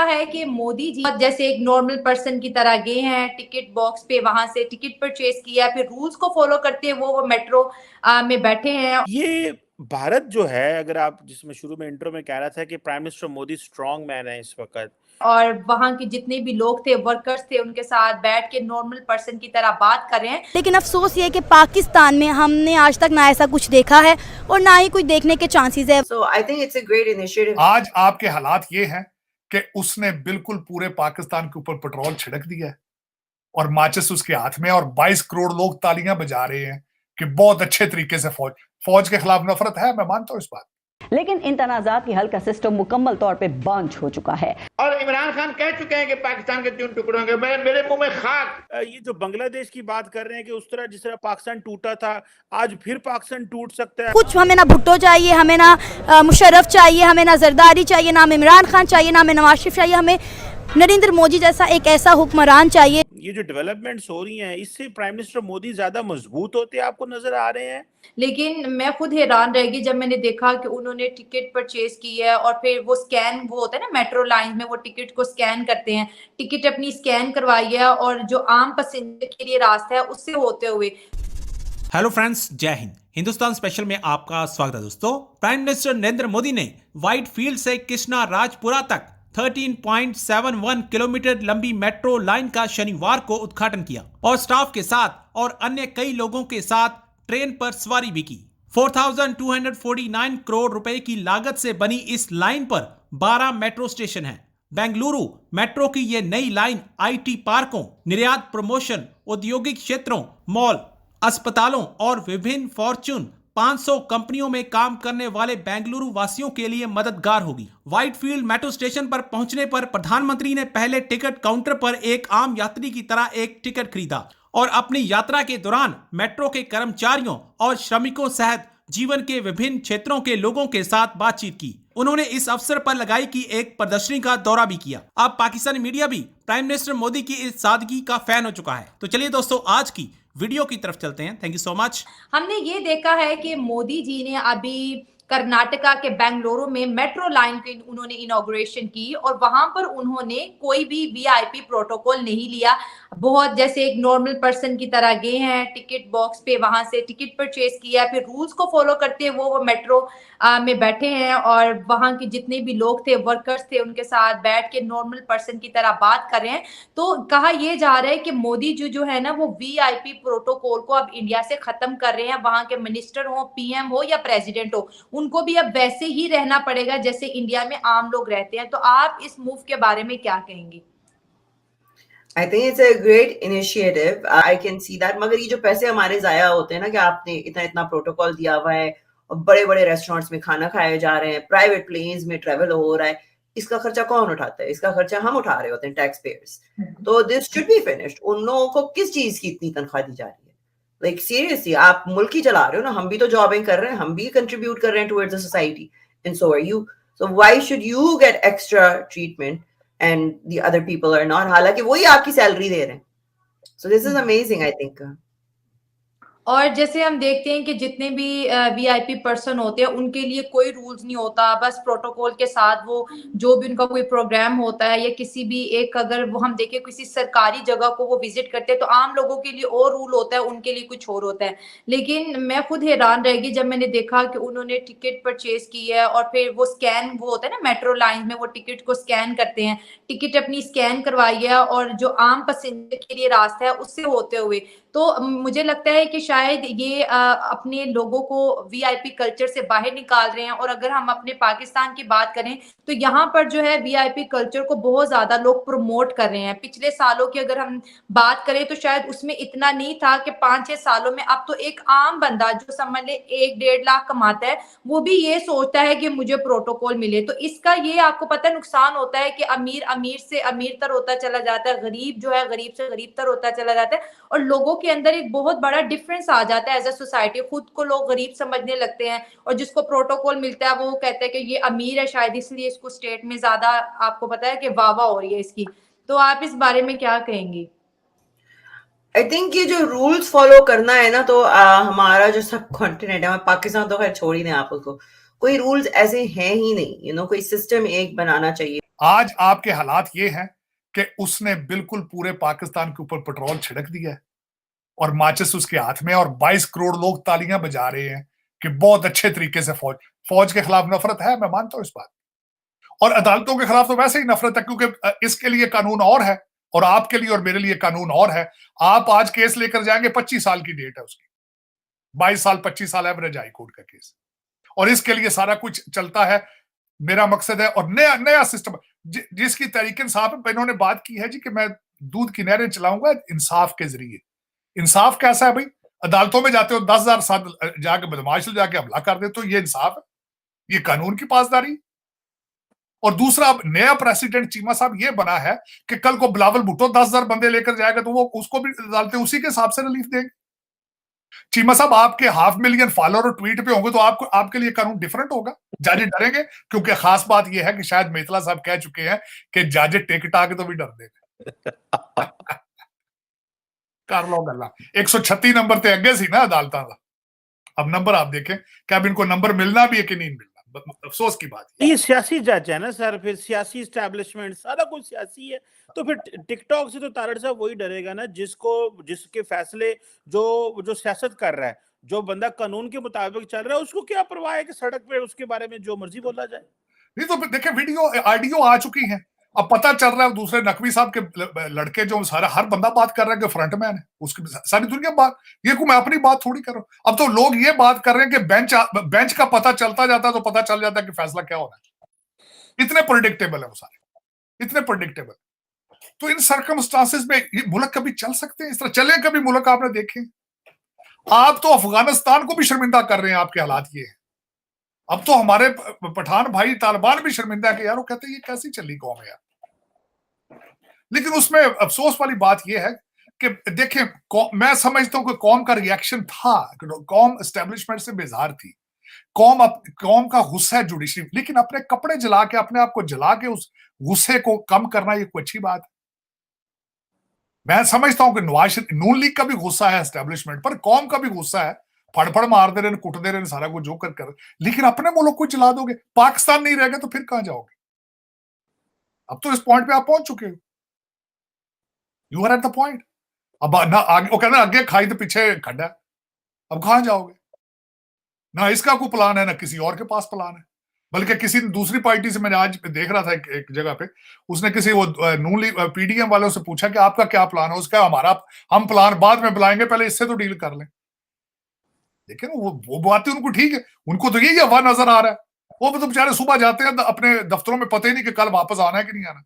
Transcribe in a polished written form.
देखा है कि मोदी जी जैसे एक नॉर्मल पर्सन की तरह गए हैं, टिकट बॉक्स पे वहां से टिकट परचेज किया, फिर रूल्स को फॉलो करते हैं वो मेट्रो में बैठे हैं। ये भारत जो है, अगर आप जिसमें शुरू में इंट्रो में कह रहा था कि prime minister Modi strong man है इस वक्त, और वहां के जितने भी लोग थे, वर्कर्स थे, उनके साथ बैठ के नॉर्मल पर्सन की तरह बात कर रहे हैं। लेकिन अफसोस ये है कि पाकिस्तान में हमने आज तक ना ऐसा कुछ देखा है और ना ही कुछ देखने के चांसेस है। So I think it's a great initiative. आज आपके हालात ये हैं कि उसने बिल्कुल पूरे पाकिस्तान के ऊपर पेट्रोल छिड़क दिया है और माचिस उसके हाथ में, और 22 करोड़ लोग तालियां बजा रहे हैं कि बहुत अच्छे तरीके से फौज के खिलाफ नफरत है, मैं मानता हूं इस बात। लेकिन इन तनाजात की हल का सिस्टम मुकम्मल तौर पे बंद हो चुका है और इमरान खान कह चुके हैं कि पाकिस्तान के 3 टुकड़े होंगे। मेरे मुंह में खाक। ये जो बांग्लादेश की बात कर रहे हैं कि उस तरह जिस तरह पाकिस्तान टूटा था, आज फिर पाकिस्तान टूट सकता है। कुछ हमें ना भुट्टो चाहिए, हमें ना मुशर्रफ चाहिए, हमें ना जरदारी चाहिए, ना इमरान खान चाहिए, ना हमें नवाज शरीफ चाहिए, हमें नरेंद्र मोदी जैसा एक ऐसा हुक्मरान चाहिए। ये जो डेवलपमेंट्स हो रही हैं, इससे प्राइम मिनिस्टर मोदी ज्यादा मजबूत होते आपको नजर आ रहे हैं। लेकिन मैं खुद हैरान रह गई जब मैंने देखा कि उन्होंने टिकट परचेज की है और फिर वो स्कैन, वो होता है ना मेट्रो लाइन में वो टिकट को स्कैन करते हैं, टिकट अपनी स्कैन करवाई है और जो आम पैसेंजर के लिए रास्ता है उससे होते हुए। हेलो फ्रेंड्स, जय हिंद। हिंदुस्तान स्पेशल में आपका स्वागत है दोस्तों। प्राइम मिनिस्टर नरेंद्र मोदी ने व्हाइट फील्ड से कृष्णा राजपुरा तक 13.71 किलोमीटर लंबी मेट्रो लाइन का शनिवार को उद्घाटन किया और स्टाफ के साथ और अन्य कई लोगों के साथ ट्रेन पर सवारी भी की। 4,249 करोड़ रुपए की लागत से बनी इस लाइन पर 12 मेट्रो स्टेशन हैं। बेंगलुरु मेट्रो की यह नई लाइन आईटी पार्कों, निर्यात प्रमोशन, औद्योगिक क्षेत्रों, मॉल, अस्पतालों और विभिन्न फॉर्च्यून 500 कंपनियों में काम करने वाले बेंगलुरु वासियों के लिए मददगार होगी। व्हाइटफील्ड मेट्रो स्टेशन पर पहुंचने पर प्रधानमंत्री ने पहले टिकट काउंटर पर एक आम यात्री की तरह एक टिकट खरीदा और अपनी यात्रा के दौरान मेट्रो के कर्मचारियों और श्रमिकों सहित जीवन के विभिन्न क्षेत्रों के लोगों के साथ बातचीत की। उन्होंने इस अवसर पर लगाई कि एक प्रदर्शनी का दौरा भी किया। अब पाकिस्तानी मीडिया भी प्राइम मिनिस्टर मोदी की इस सादगी का फैन हो चुका है। तो चलिए दोस्तों, आज की वीडियो की तरफ चलते हैं। Thank you so much. हमने ये देखा है कि मोदी जी ने अभी कर्नाटका के बेंगलुरु में मेट्रो लाइन की उन्होंने इनॉग्रेशन की और वहां पर उन्होंने कोई भी वीआईपी प्रोटोकॉल नहीं लिया। बहुत जैसे एक नॉर्मल पर्सन की तरह गए हैं, टिकट बॉक्स पे वहां से टिकट परचेज किया, फिर रूल्स को फॉलो करते हुए वो मेट्रो में बैठे हैं और वहां के जितने भी लोग थे, वर्कर्स थे, उनके साथ बैठ के नॉर्मल पर्सन की तरह बात कर रहे हैं। तो कहा यह जा रहा है कि मोदी जी जो है ना वो वीआईपी प्रोटोकॉल को अब इंडिया से खत्म कर रहे हैं। वहां के मिनिस्टर हो, पीएम हो या प्रेसिडेंट हो, उनको भी अब वैसे ही रहना पड़ेगा जैसे इंडिया में आम लोग रहते हैं। तो आप इस मूव के बारे में क्या कहेंगे? I think it's a great initiative. I can see that. मगर ये जो पैसे हमारे जाया होते हैं ना कि आपने इतना इतना प्रोटोकॉल दिया हुआ है और बड़े बड़े रेस्टोरेंट्स में खाना खाए जा रहे हैं, प्राइवेट प्लेन्स में ट्रेवल हो रहा है, इसका खर्चा कौन उठाता है? इसका खर्चा हम उठा रहे होते हैं, टैक्स पेयर्स। तो दिस शुड बी फिनिश्ड। उन लोगों को किस चीज की इतनी तनख्वाह दी जा रही है? लाइक सीरियसली, आप मुल्क ही चला रहे हो ना, हम भी तो जॉबिंग कर रहे हैं, हम भी कंट्रीब्यूट कर रहे हैं towards the society, and so are you. So why should you get extra treatment and the other people are not? हालांकि वही आपकी सैलरी दे रहे हैं। So this is amazing, I think. और जैसे हम देखते हैं कि जितने भी वीआईपी पर्सन होते हैं उनके लिए कोई रूल्स नहीं होता, बस प्रोटोकॉल के साथ वो जो भी उनका कोई प्रोग्राम होता है या किसी भी एक, अगर वो हम देखें किसी सरकारी जगह को वो विजिट करते हैं तो आम लोगों के लिए और रूल होता है, उनके लिए कुछ और होता है। लेकिन मैं खुद हैरान रह गई जब मैंने देखा कि उन्होंने टिकट परचेज की है और फिर वो स्कैन, वो होता है ना मेट्रो लाइन में वो टिकट को स्कैन करते हैं, टिकट अपनी स्कैन करवाई है और जो आम पैसेंजर के लिए रास्ता है उससे होते हुए। तो मुझे लगता है कि शायद ये अपने लोगों को वीआईपी कल्चर से बाहर निकाल रहे हैं। और अगर हम अपने पाकिस्तान की बात करें तो यहाँ पर जो है वीआईपी कल्चर को बहुत ज्यादा लोग प्रमोट कर रहे हैं। पिछले सालों की अगर हम बात करें तो शायद उसमें इतना नहीं था कि 5-6 सालों में अब तो एक आम बंदा जो समझ ले 1-1.5 लाख कमाता है वो भी ये सोचता है कि मुझे प्रोटोकॉल मिले। तो इसका ये आपको पता है नुकसान होता है कि अमीर अमीर से अमीर तर होता चला जाता है, गरीब जो है गरीब से गरीब तर होता चला जाता है और लोगों के अंदर एक बहुत बड़ा डिफरेंस आ जाता है एज अ सोसाइटी। खुद को लोग गरीब समझने लगते हैं और जिसको प्रोटोकॉल मिलता है वो कहता है कि ये अमीर है, शायद इसलिए इसको स्टेट में ज्यादा आपको पता है कि वाह वाह हो रही है इसकी। तो आप इस बारे में क्या कहेंगे? आई थिंक ये जो रूल्स फॉलो करना है ना, तो हमारा जो सब कॉन्टिनेंट है, पाकिस्तान तो खैर छोड़ ही दें आप उसको, कोई रूल्स ऐसे हैं ही नहीं। कोई सिस्टम एक बनाना चाहिए। आज आपके हालात ये हैं कि उसने बिल्कुल पूरे पाकिस्तान के ऊपर पेट्रोल छिड़क दिया है और माचिस उसके हाथ में, और 22 करोड़ लोग तालियां बजा रहे हैं कि बहुत अच्छे तरीके से फौज के खिलाफ नफरत है, मैं मानता हूं इस बात। और अदालतों के खिलाफ तो वैसे ही नफरत है, क्योंकि इसके लिए कानून और है और आपके लिए और मेरे लिए कानून और है। आप आज केस लेकर जाएंगे, 25 साल की डेट है उसकी, 22 साल 25 साल एवरेज हाई कोर्ट का केस, और इसके लिए सारा कुछ चलता है। मेरा मकसद है, और नया नया सिस्टम जिसकी तहरीक इंसाफ इन्होंने बात की है जी कि मैं दूध की नहरें चलाऊंगा इंसाफ के जरिए। इंसाफ कैसा है भाई? अदालतों में जाते हो 10,000 साल जाके बदमाश जाके हमला कर दे, तो ये इंसाफ है? ये कानून की पासदारी। और दूसरा, नया प्रेसिडेंट चीमा साहब ये बना है कि कल को बिलावल भुट्टो 10,000 बंदे लेकर जाएगा तो वो उसको भी अदालतें उसी के हिसाब से रिलीफ देंगे। चीमा साहब आपके 500,000 फॉलोअर और ट्वीट पे होंगे तो आपके लिए कानून डिफरेंट होगा। जज डरेंगे, क्योंकि खास बात यह है कि शायद मेतला साहब कह चुके हैं कि जज टिकट आके तो भी डर देंगे। कर लो गल्ला 136 नंबर ते अगे सी ना अदालत का। अब नंबर आप देखें कि अब इनको नंबर मिलना भी है कि नहीं मिलना, अफसोस की बात ये सियासी जज है ना सर, फिर सियासी इस्टेब्लिशमेंट सारा कुछ सियासी है, तो फिर टिकटॉक से तो तारड़ साहब वही डरेगा ना जिसके फैसले जो सियासत कर रहा है, जो बंदा कानून के मुताबिक चल रहा है, उसको क्या परवाह है कि सड़क पे उसके बारे में जो मर्जी बोला जाए। नहीं तो देखिए वीडियो ऑडियो आ चुकी है, अब पता चल रहा है दूसरे नकवी साहब के लड़के जो सारा हर बंदा बात कर रहा है कि फ्रंटमैन है, उसकी सारी दुनिया बात, ये को मैं अपनी बात थोड़ी कर रहा हूं। अब तो लोग ये बात कर रहे हैं कि बेंच का पता चलता जाता है तो पता चल जाता है कि फैसला क्या होना है। इतने प्रेडिक्टेबल है वो सारे, इतने प्रेडिक्टेबल। तो इन सर्कमस्टांसेस में ये मुल्क कभी चल सकते हैं? इस तरह चले कभी मुल्क? आपने देखे, आप तो अफगानिस्तान को भी शर्मिंदा कर रहे हैं, आपके हालात ये है। अब तो हमारे पठान भाई तालिबान भी शर्मिंदा है कि यार वो कहते हैं ये कैसी चली कौम है यार। लेकिन उसमें अफसोस वाली बात यह है कि देखें, मैं समझता हूं कि कौम का रिएक्शन था, कौम एस्टेब्लिशमेंट से बेजार थी, कौम का गुस्सा है जुडिशरी, लेकिन अपने कपड़े जला के, अपने आप को जला के उस गुस्से को कम करना ये कोई अच्छी बात है? मैं समझता हूं कि नून लीग का भी गुस्सा है एस्टेब्लिशमेंट पर, कौम का भी गुस्सा है, फड़फड़ मारते रहे, कुटते रहे, सारा कुछ जो कर, लेकिन अपने मुल्क को जला दोगे, पाकिस्तान नहीं रहेगा तो फिर कहां जाओगे? अब तो इस पॉइंट पे आप पहुंच चुके हो, you are at the point. अब ना आगे, वो कहना आगे खाई तो पीछे खड्डा, अब कहां जाओगे? ना इसका कोई प्लान है, ना किसी और के पास प्लान है, बल्कि किसी दूसरी पार्टी से मैंने आज देख रहा था एक जगह पे, उसने किसी वो नून लीग पीडीएम वालों से पूछा कि आपका क्या प्लान है, उसका हम प्लान बाद में बुलाएंगे, पहले इससे तो डील कर लें। लेकिन वो बातें उनको ठीक है, उनको तो यही हवा नजर आ रहा है। वो तो बेचारे सुबह जाते हैं अपने दफ्तरों में, पता ही नहीं कि कल वापस आना है कि नहीं आना।